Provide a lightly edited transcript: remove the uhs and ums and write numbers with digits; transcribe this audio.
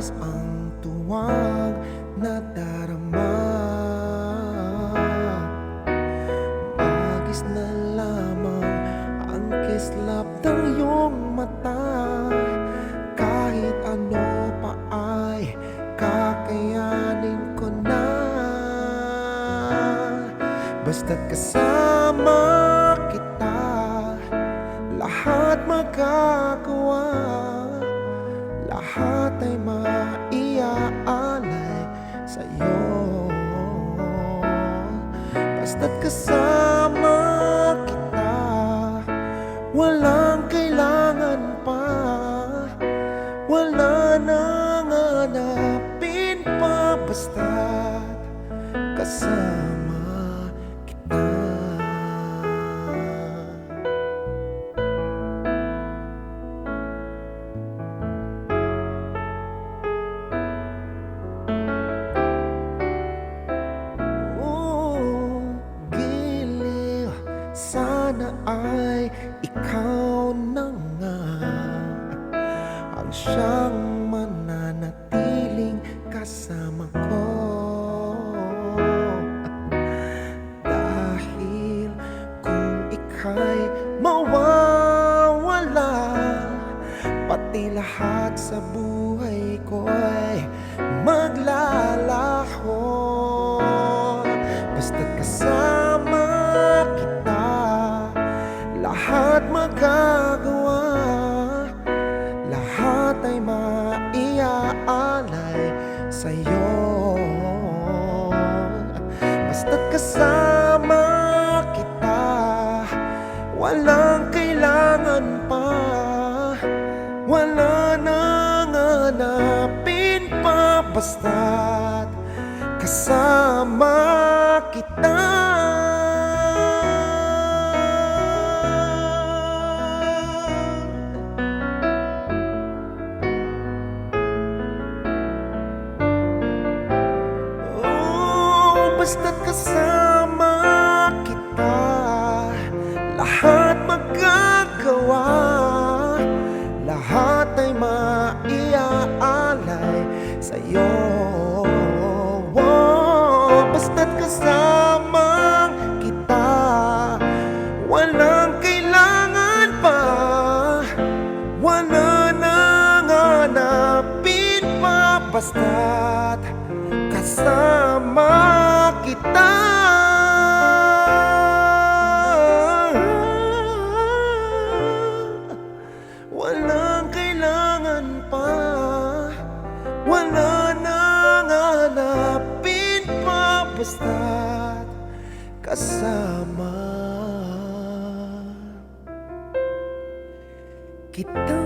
nais ang tuwang nadarama. Magis na lamang ang kislap ng iyong mata. Kahit ano pa ay kakayanin ko na. Basta't kasama kita, lahat magagawa. Lahat ay maiaalay sa'yo. Basta't kasama kita, walang kailangan pa. Wala nang hanapin pa. Basta't kasama kita. Sana ay ikaw na nga ang siyang mananatiling kasama ko. Dahil kung ika'y mawawala, pati lahat sa buhay ko'y maglalaho. Basta't kasama kita, lahat magagawa. Lahat ay maiaalay sa'yo. Basta't kasama kita, walang kailangan pa. Wala nang hanapin pa. Basta't kasama kita. Basta't kasama kita, lahat magagawa. Lahat ay maiaalay sa'yo. Basta't kasama kita, walang kailangan pa. Wala nang hanapin pa. Basta't kasama kita. Walang kailangan pa. Wala nang hanapin pa. Basta't kasama kita.